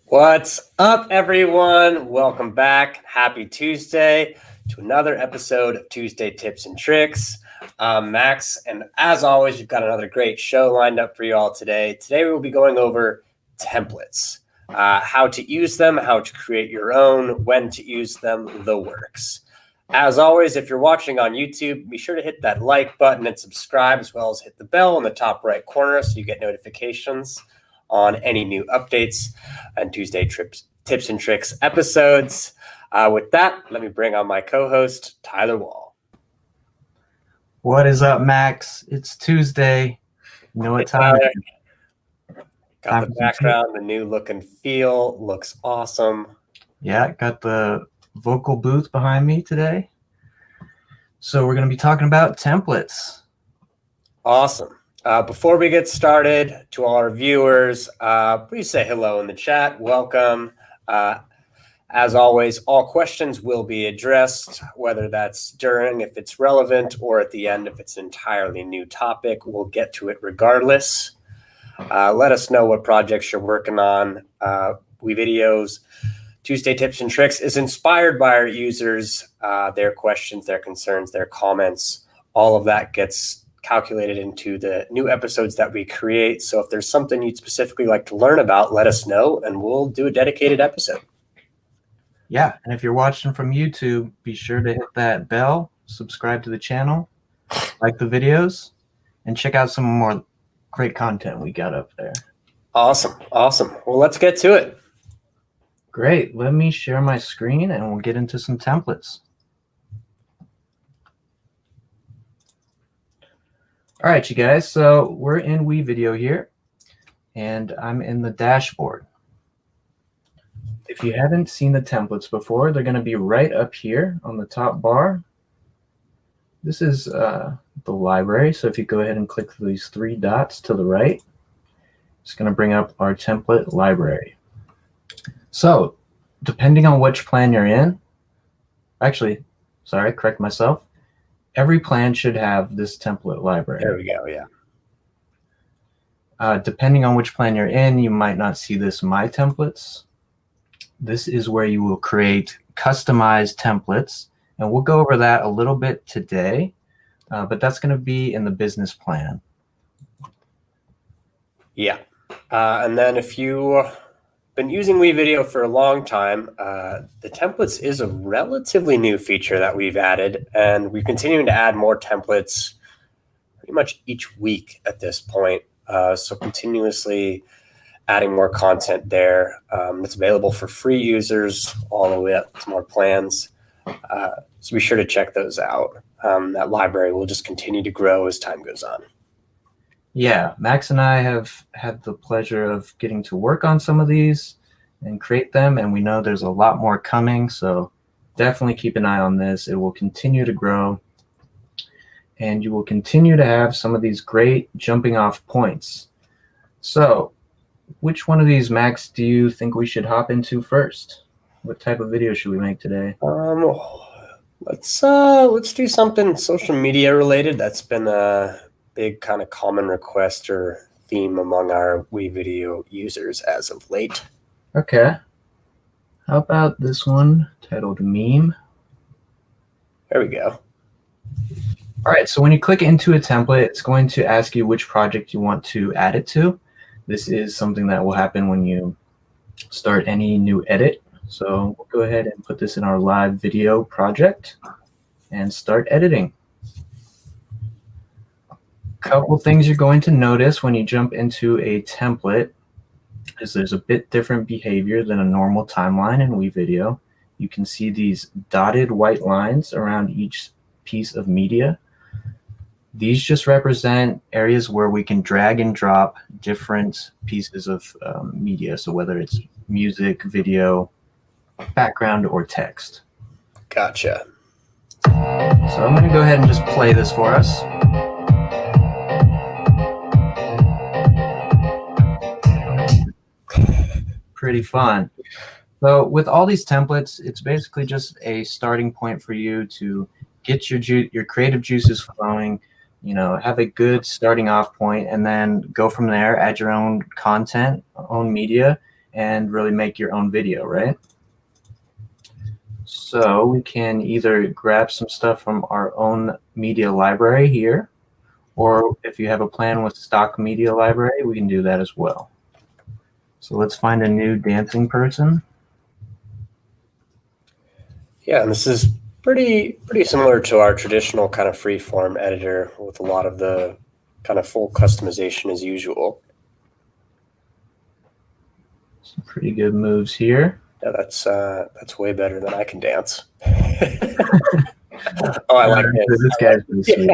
What's up, everyone? Welcome back. Happy Tuesday to another episode of Tuesday Tips and Tricks. I'm Max, and as always, we've got another great show lined up for you all today. Today, we will be going over templates, how to use them, how to create your own, when to use them, the works. As always, if you're watching on YouTube, be sure to hit that like button and subscribe, as well as hit the bell in the top right corner so you get notifications on any new updates and Tuesday Tips and Tricks episodes. With that, let me bring on my co-host, Tyler Wall. What is up, Max? It's Tuesday. You know what time it is? Got the background, the new look and feel. Looks awesome. Yeah, got the vocal booth behind me today. So we're going to be talking about templates. Awesome. Before we get started, to all our viewers, please say hello in the chat. Welcome. As always, all questions will be addressed, whether that's during, if it's relevant, or at the end, if it's an entirely new topic. We'll get to it regardless. Let us know what projects you're working on. WeVideo's Tuesday Tips and Tricks is inspired by our users, their questions, their concerns, their comments. All of that gets calculated into the new episodes that we create. So if there's something you'd specifically like to learn about, let us know and we'll do a dedicated episode. Yeah, and if you're watching from YouTube, be sure to hit that bell, subscribe to the channel, like the videos, and check out some more great content we got up there. Awesome. Well, let's get to it. Great. Let me share my screen and we'll get into some templates. All right, you guys, so we're in WeVideo here, and I'm in the dashboard. If you haven't seen the templates before, they're going to be right up here on the top bar. This is the library, so if you go ahead and click these three dots to the right, it's going to bring up our template library. So, depending on which plan you're in, actually, sorry, correct myself. Every plan should have this template library. There we go, yeah. Depending on which plan you're in, you might not see this My Templates. This is where you will create customized templates, and we'll go over that a little bit today, but that's going to be in the business plan. Yeah, and then if you been using WeVideo for a long time, the templates is a relatively new feature that we've added, and we're continuing to add more templates pretty much each week at this point. So continuously adding more content there. It's available for free users all the way up to more plans. So be sure to check those out. That library will just continue to grow as time goes on. Yeah, Max and I have had the pleasure of getting to work on some of these and create them, and we know there's a lot more coming, so definitely keep an eye on this. It will continue to grow, and you will continue to have some of these great jumping off points. So, which one of these, Max, do you think we should hop into first? What type of video should we make today? Let's do something social media related. That's been a big kind of common request or theme among our WeVideo users as of late. Okay. How about this one titled Meme? There we go. All right, so when you click into a template, it's going to ask you which project you want to add it to. This is something that will happen when you start any new edit. So we'll go ahead and put this in our live video project and start editing. Couple things you're going to notice when you jump into a template is there's a bit different behavior than a normal timeline in WeVideo. You can see these dotted white lines around each piece of media. These just represent areas where we can drag and drop different pieces of media. So whether it's music, video, background, or text. Gotcha. So I'm going to go ahead and just play this for us. Pretty fun. So with all these templates, it's basically just a starting point for you to get your creative juices flowing, have a good starting off point, and then go from there, add your own content, own media, and really make your own video, right? So we can either grab some stuff from our own media library here, or if you have a plan with stock media library, we can do that as well. So let's find a new dancing person. Yeah, and this is pretty similar to our traditional kind of free-form editor with a lot of the kind of full customization as usual. Some pretty good moves here. Yeah, that's way better than I can dance. Oh, I like this. This guy's pretty sweet.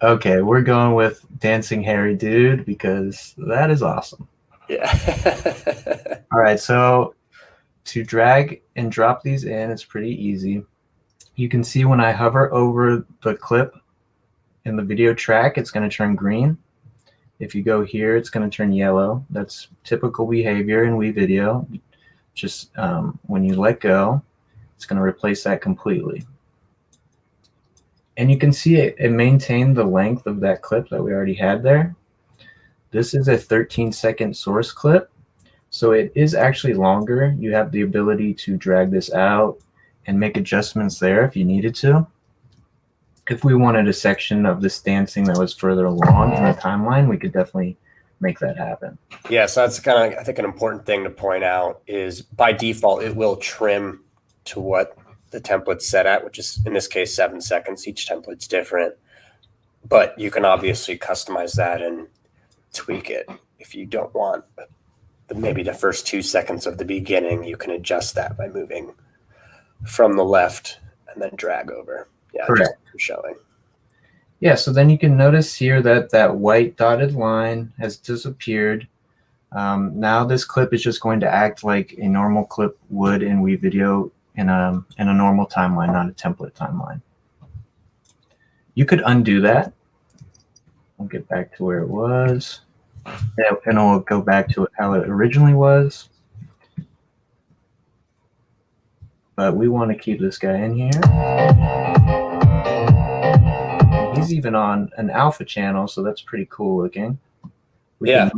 Okay, we're going with Dancing Harry Dude because that is awesome. Yeah. All right, so to drag and drop these in, it's pretty easy. You can see when I hover over the clip in the video track, it's going to turn green. If you go here, it's going to turn yellow. That's typical behavior in WeVideo. Just when you let go, it's going to replace that completely. And you can see it maintained the length of that clip that we already had there. This is a 13-second source clip, so it is actually longer. You have the ability to drag this out and make adjustments there if you needed to. If we wanted a section of this dancing that was further along in the timeline, we could definitely make that happen. Yeah, so that's kind of, I think, an important thing to point out is by default, it will trim to what the template's set at, which is in this case 7 seconds. Each template's different, but you can obviously customize that and tweak it. If you don't want maybe the first 2 seconds of the beginning, you can adjust that by moving from the left and then drag over. Yeah, correct. Just showing. Yeah, so then you can notice here that that white dotted line has disappeared. Now this clip is just going to act like a normal clip would in WeVideo in a normal timeline, not a template timeline. You could undo that. We'll get back to where it was. Yeah, and we'll go back to how it originally was. But we want to keep this guy in here. He's even on an alpha channel, so that's pretty cool looking. The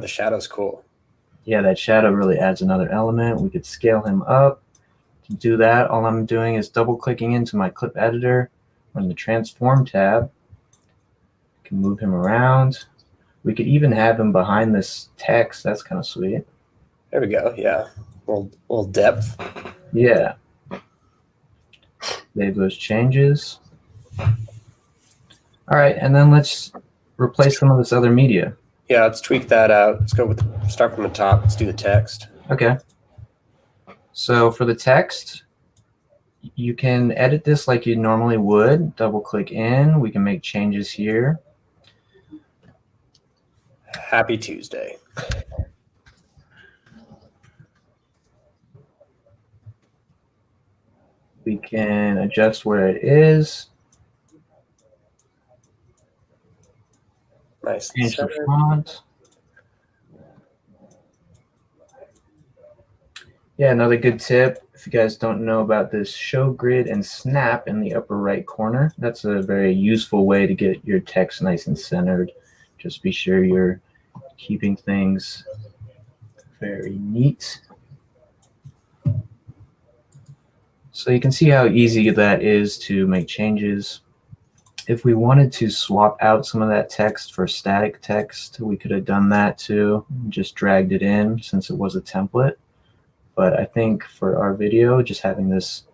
shadow's cool. Yeah, that shadow really adds another element. We could scale him up. To do that, all I'm doing is double clicking into my clip editor on the transform tab. I can move him around. We could even have him behind this text. That's kind of sweet. There we go. Yeah, a little depth. Yeah. Save those changes. All right, and then let's replace some of this other media. Yeah, let's tweak that out. Let's go with start from the top. Let's do the text. Okay. So for the text, you can edit this like you normally would. Double click in. We can make changes here. Happy Tuesday. We can adjust where it is. Nice. Change the font. Yeah, another good tip, if you guys don't know about this show grid and snap in the upper right corner, that's a very useful way to get your text nice and centered. Just be sure you're keeping things very neat. So you can see how easy that is to make changes. If we wanted to swap out some of that text for static text, we could have done that too, just dragged it in since it was a template. But I think for our video, just having this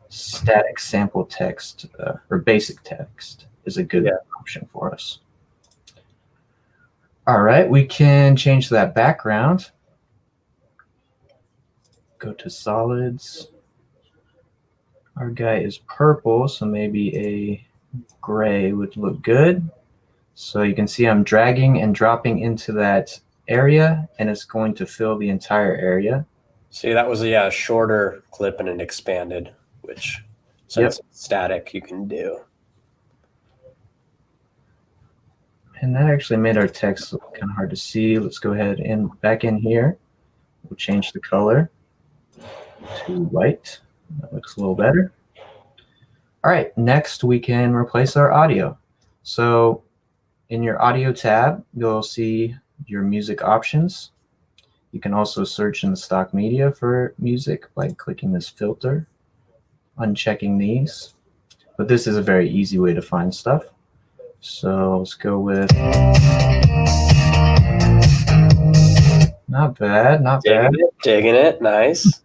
static sample text or basic text is a good option for us. All right, we can change that background. Go to solids. Our guy is purple, so maybe a gray would look good. So you can see I'm dragging and dropping into that area, and it's going to fill the entire area. See, that was a shorter clip and it expanded, which since it's static, you can do. And that actually made our text look kind of hard to see. Let's go ahead and back in here. We'll change the color to white. That looks a little better. All right, next we can replace our audio. So in your audio tab, you'll see your music options. You can also search in the stock media for music by clicking this filter, unchecking these. But this is a very easy way to find stuff. So let's go with, not bad, not bad. Digging it, nice.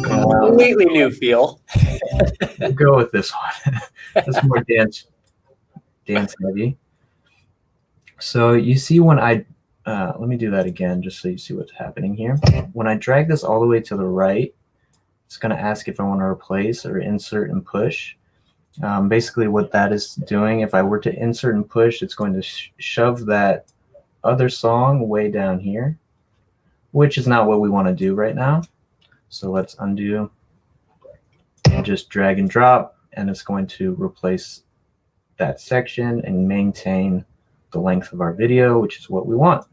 Completely new feel. We'll go with this one. That's more dance heavy. So you see when I, let me do that again just so you see what's happening here. When I drag this all the way to the right, it's going to ask if I want to replace or insert and push. Basically what that is doing, if I were to insert and push, it's going to shove that other song way down here, which is not what we want to do right now. So let's undo and just drag and drop, and it's going to replace that section and maintain the length of our video, which is what we want.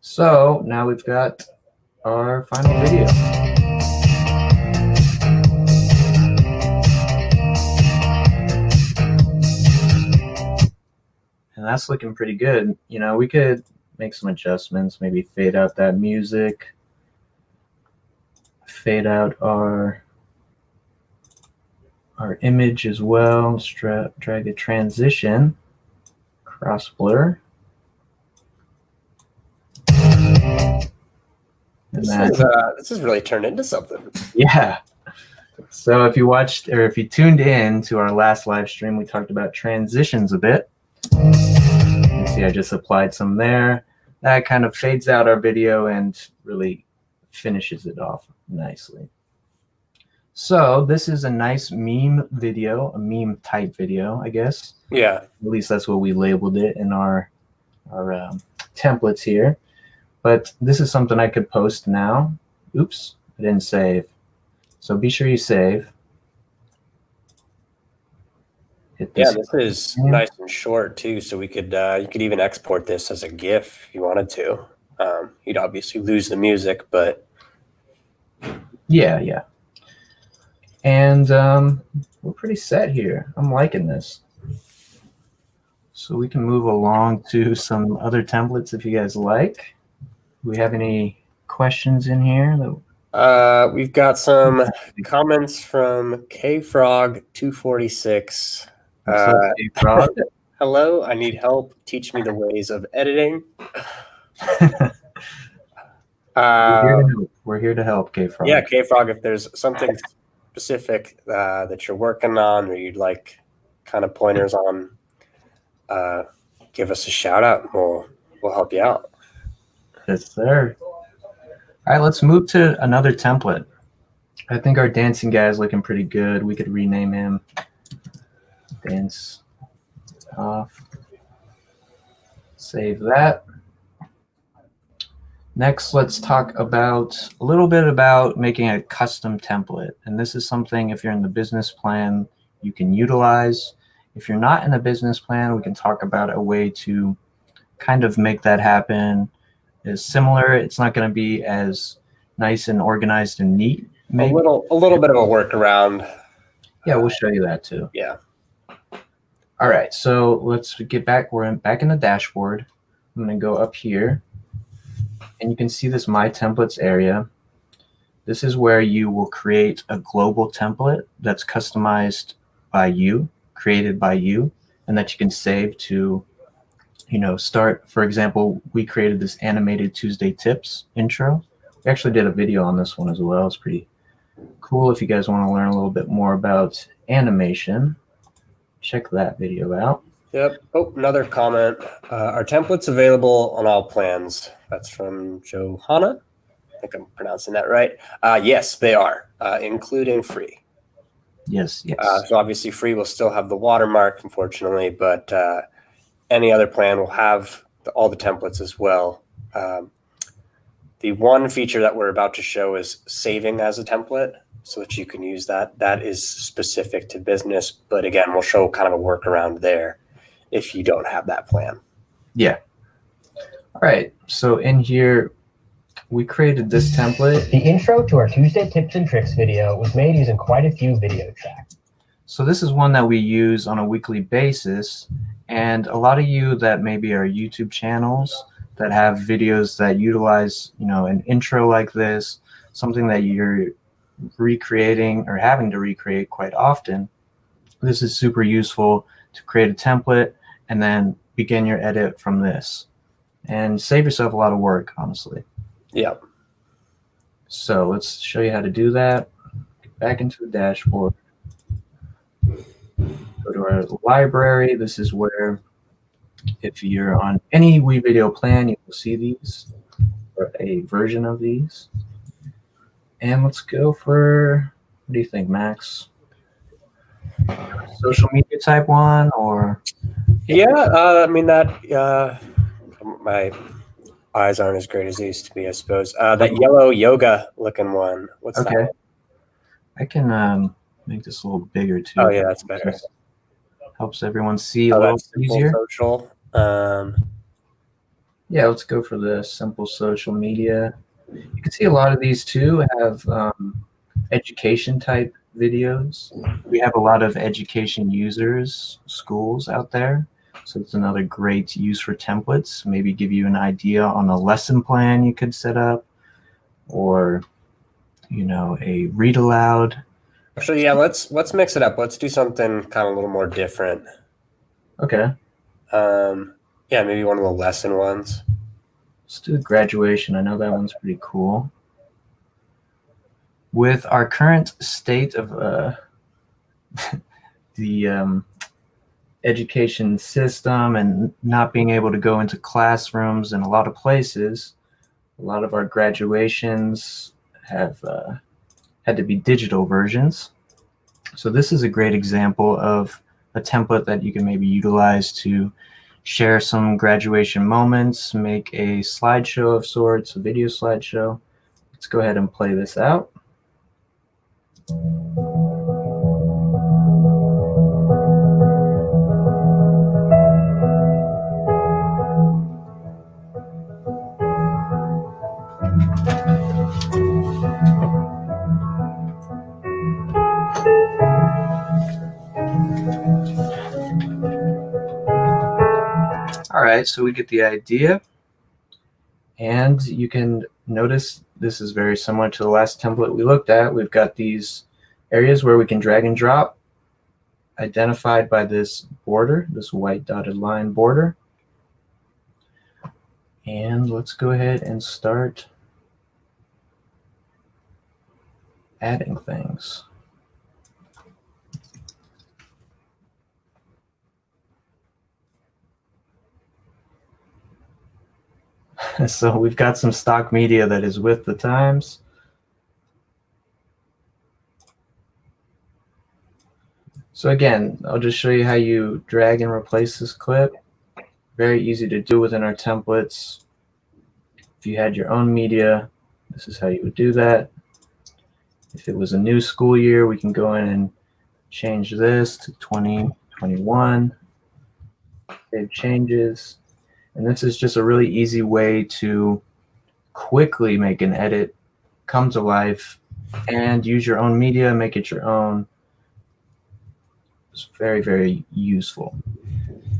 So now we've got our final video. And that's looking pretty good. You know, we could make some adjustments, maybe fade out that music, fade out our image as well. Let's drag a transition, cross blur. And this has really turned into something. Yeah. So if you watched, or if you tuned in to our last live stream, we talked about transitions a bit. You can see I just applied some there. That kind of fades out our video and really finishes it off nicely. So this is a nice meme video, a meme type video, I guess. Yeah. At least that's what we labeled it in our templates here. But this is something I could post now. Oops, I didn't save. So be sure you save. Hit this. Yeah, this is nice and short too, so we could you could even export this as a GIF if you wanted to. You'd obviously lose the music, but yeah. And we're pretty set here. I'm liking this. So we can move along to some other templates if you guys like. Do we have any questions in here? We've got some comments from KFrog246. What's up, KFrog? Hello, I need help. Teach me the ways of editing. We're here to help, KFrog. Yeah, KFrog, if there's something specific that you're working on or you'd like kind of pointers on, give us a shout out. We'll help you out. Yes, sir. All right, let's move to another template. I think our dancing guy is looking pretty good. We could rename him Dance Off. Save that. Next, let's talk about a little bit about making a custom template. And this is something, if you're in the business plan, you can utilize. If you're not in the business plan, we can talk about a way to kind of make that happen. It's similar. It's not going to be as nice and organized and neat. Maybe. A little bit of a workaround. Yeah, we'll show you that too. Yeah. All right, so let's get back. We're back in the dashboard. I'm going to go up here, and you can see this My Templates area. This is where you will create a global template that's customized by you, created by you, and that you can save to, you know, start. For example, we created this animated Tuesday tips intro. We actually did a video on this one as well. It's pretty cool. If you guys want to learn a little bit more about animation, check that video out. Yep. Oh, another comment. Are templates available on all plans? That's from Johanna. I think I'm pronouncing that right. Yes, they are, including free. Yes. So obviously free will still have the watermark, unfortunately, but any other plan will have all the templates as well. The one feature that we're about to show is saving as a template so that you can use that. That is specific to business, but again, we'll show kind of a workaround there. if you don't have that plan. Yeah. All right. So in here, we created this template. The intro to our Tuesday tips and tricks video was made using quite a few video tracks. So this is one that we use on a weekly basis. And a lot of you that maybe are YouTube channels that have videos that utilize, an intro like this, something that you're recreating or having to recreate quite often, this is super useful to create a template and then begin your edit from this and save yourself a lot of work, honestly. Yep. So let's show you how to do that. Get back into the dashboard. Go to our library. This is where, if you're on any WeVideo plan, you will see these, or a version of these. And let's go for, what do you think, Max? Social media type one, or? Yeah, I mean that. My eyes aren't as great as they used to be, I suppose. That yellow yoga looking one. What's that one? I can make this a little bigger too. Oh yeah, that's better. Just helps everyone see a little easier. Social. Yeah, let's go for the simple social media. You can see a lot of these too have education type videos. We have a lot of education users, schools out there. So it's another great use for templates. Maybe give you an idea on a lesson plan you could set up, or a read aloud. Actually, yeah, let's mix it up. Let's do something kind of a little more different. Okay. Yeah, maybe one of the lesson ones. Let's do graduation. I know that one's pretty cool. With our current state of the education system and not being able to go into classrooms in a lot of places, a lot of our graduations have had to be digital versions. So this is a great example of a template that you can maybe utilize to share some graduation moments, make a slideshow of sorts, a video slideshow. Let's go ahead and play this out. All right, so we get the idea. And you can notice this is very similar to the last template we looked at. We've got these areas where we can drag and drop, identified by this border, this white dotted line border. And let's go ahead and start adding things. So we've got some stock media that is with the times. So again, I'll just show you how you drag and replace this clip. Very easy to do within our templates. If you had your own media, this is how you would do that. If it was a new school year, we can go in and change this to 2021, save changes. And this is just a really easy way to quickly make an edit come to life and use your own media, make it your own. It's very, very useful.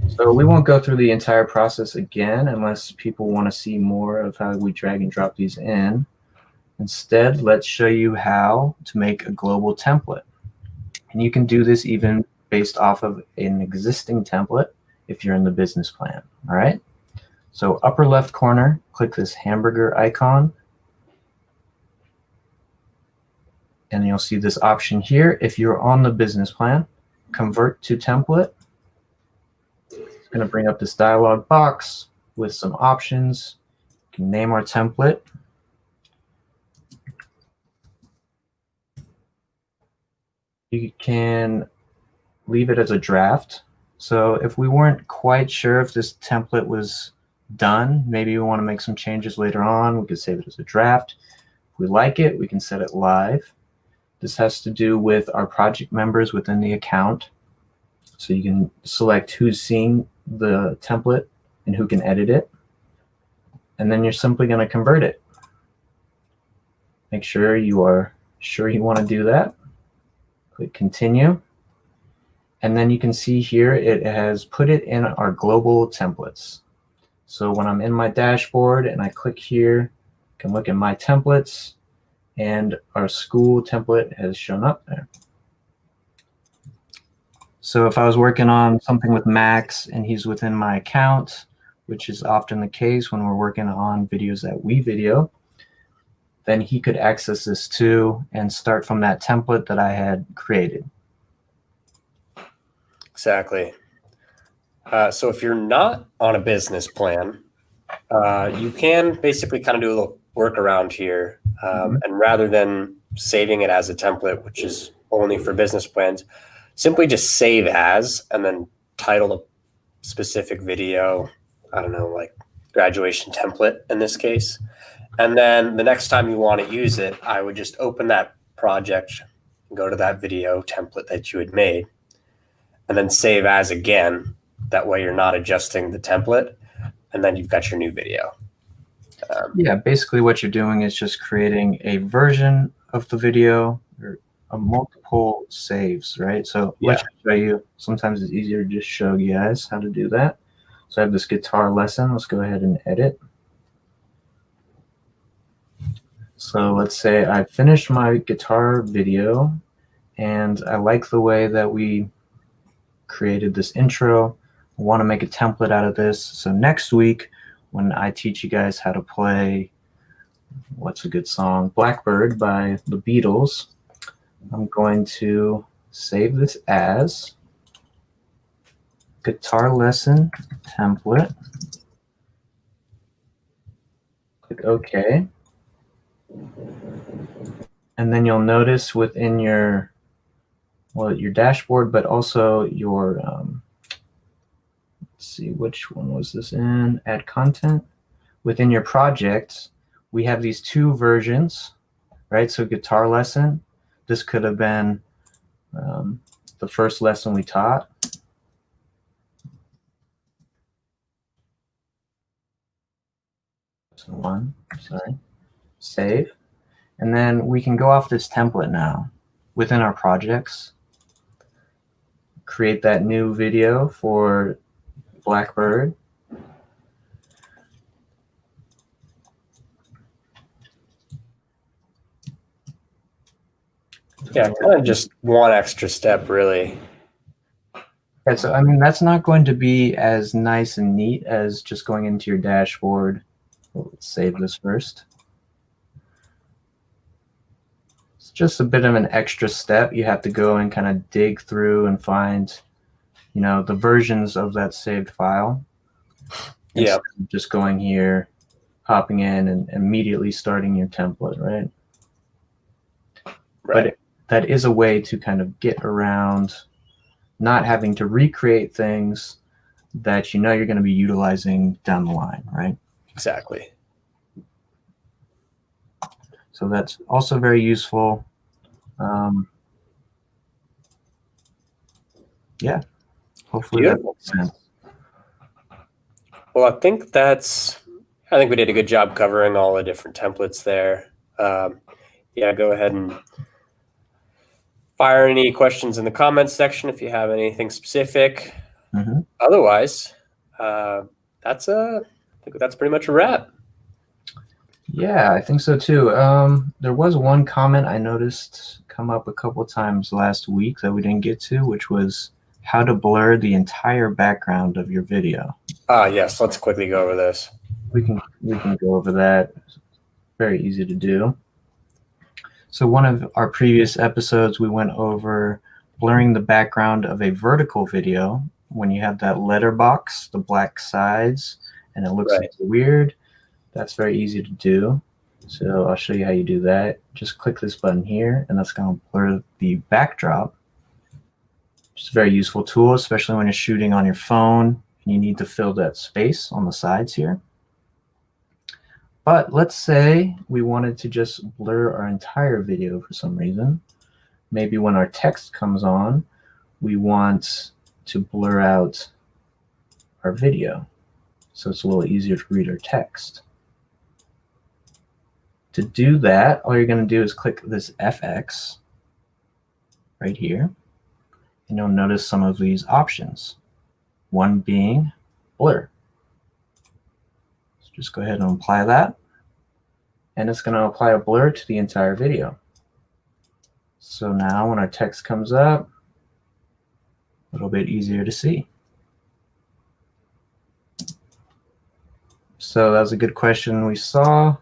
So we won't go through the entire process again unless people want to see more of how we drag and drop these in. Instead, let's show you how to make a global template. And you can do this even based off of an existing template if you're in the business plan. All right. So upper left corner, click this hamburger icon. And you'll see this option here. If you're on the business plan, convert to template. It's going to bring up this dialog box with some options. You can name our template. You can leave it as a draft. So if we weren't quite sure if this template was done, maybe we want to make some changes later on, we could save it as a draft. If we like it, we can set it live. This has to do with our project members within the account. So you can select who's seeing the template and who can edit it. And then you're simply going to convert it. Make sure you are sure you want to do that. Click continue. And then you can see here it has put it in our global templates. So when I'm in my dashboard and I click here, I can look at my templates, and our school template has shown up there. So if I was working on something with Max and he's within my account, which is often the case when we're working on videos at WeVideo, then he could access this too and start from that template that I had created. Exactly. So if you're not on a business plan, you can basically kind of do a little workaround here. And rather than saving it as a template, which is only for business plans, simply just save as and then title a specific video, I don't know, like graduation template in this case. And then the next time you want to use it, I would just open that project, go to that video template that you had made, and then save as again. That way you're not adjusting the template, and then you've got your new video. Yeah, basically what you're doing is just creating a version of the video or a multiple saves, right? So let's show you. Sometimes it's easier to just show you guys how to do that. So I have this guitar lesson. Let's go ahead and edit. So let's say I finished my guitar video and I like the way that we created this intro. I want to make a template out of this. So next week, when I teach you guys how to play, what's a good song? Blackbird by the Beatles, I'm going to save this as guitar lesson template. Click OK. And then you'll notice within your dashboard, but also your let's see, which one was this in? Add content. Within your project, we have these two versions, right? So guitar lesson, this could have been the first lesson we taught. So one, sorry, save. And then we can go off this template now within our projects, create that new video for Blackbird. Yeah, kind of just one extra step, really. Yeah, so I mean, that's not going to be as nice and neat as just going into your dashboard. Well, let's save this first. It's just a bit of an extra step. You have to go and kind of dig through and find, you know, the versions of that saved file. Yeah. Just going here, hopping in, and immediately starting your template, right? Right. But that is a way to kind of get around not having to recreate things that you know you're going to be utilizing down the line, right? Exactly. So that's also very useful. Yeah, hopefully that makes sense. Well, I think we did a good job covering all the different templates there. Yeah, go ahead and fire any questions in the comments section if you have anything specific. Otherwise, I think that's pretty much a wrap. Yeah, I think so too. There was one comment I noticed come up a couple of times last week that we didn't get to, which was how to blur the entire background of your video. Yes, let's quickly go over this. We can go over that. Very easy to do. So one of our previous episodes, we went over blurring the background of a vertical video when you have that letterbox, the black sides, and it looks like weird. That's very easy to do. So I'll show you how you do that. Just click this button here, and that's going to blur the backdrop. It's a very useful tool, especially when you're shooting on your phone and you need to fill that space on the sides here. But let's say we wanted to just blur our entire video for some reason. Maybe when our text comes on, we want to blur out our video so it's a little easier to read our text. To do that, all you're going to do is click this FX right here, and you'll notice some of these options, one being blur. So just go ahead and apply that, and it's going to apply a blur to the entire video. So now when our text comes up, a little bit easier to see. So that was a good question we saw.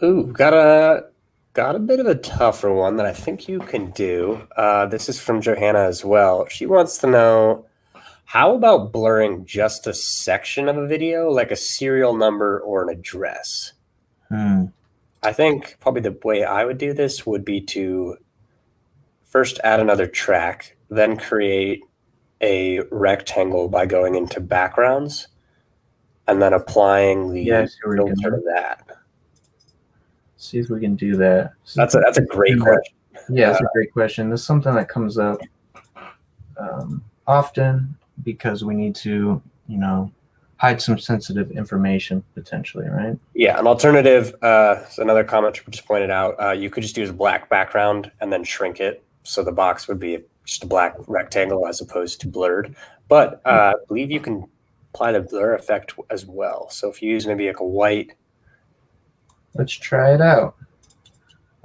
Ooh, got a bit of a tougher one that I think you can do. This is from Johanna as well. She wants to know, how about blurring just a section of a video, like a serial number or an address? I think probably the way I would do this would be to first add another track, then create a rectangle by going into backgrounds, and then applying the filter to that. See if we can do that. That's a great question. Yeah, that's a great question. This is something that comes up often because we need to, hide some sensitive information potentially, right? Yeah, an alternative, so another comment just pointed out, you could just use a black background and then shrink it. So the box would be just a black rectangle as opposed to blurred. But I believe you can apply the blur effect as well. So if you use maybe like a white. Let's try it out.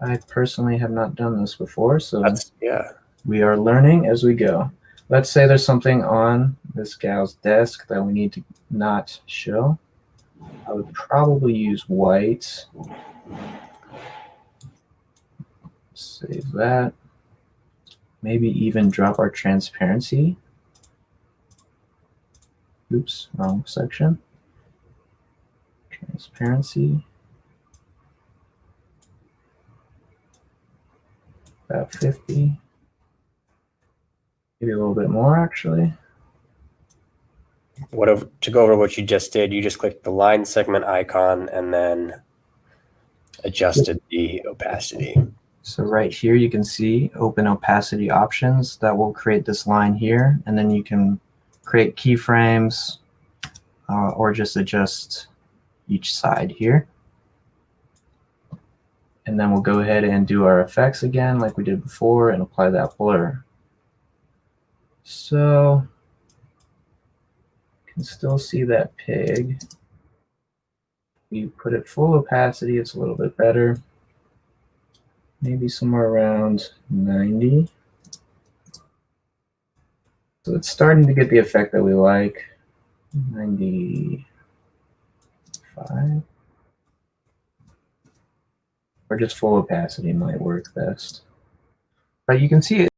I personally have not done this before, so we are learning as we go. Let's say there's something on this gal's desk that we need to not show. I would probably use white. Save that. Maybe even drop our transparency. Oops, wrong section. Transparency. About 50. Maybe a little bit more, actually. To go over what you just did, you just clicked the line segment icon and then adjusted the opacity. So right here, you can see open opacity options that will create this line here. And then you can create keyframes or just adjust each side here. And then we'll go ahead and do our effects again like we did before and apply that blur. So you can still see that pig. You put it full opacity, it's a little bit better. Maybe somewhere around 90. So it's starting to get the effect that we like. 95. Or just full opacity might work best. But you can see it.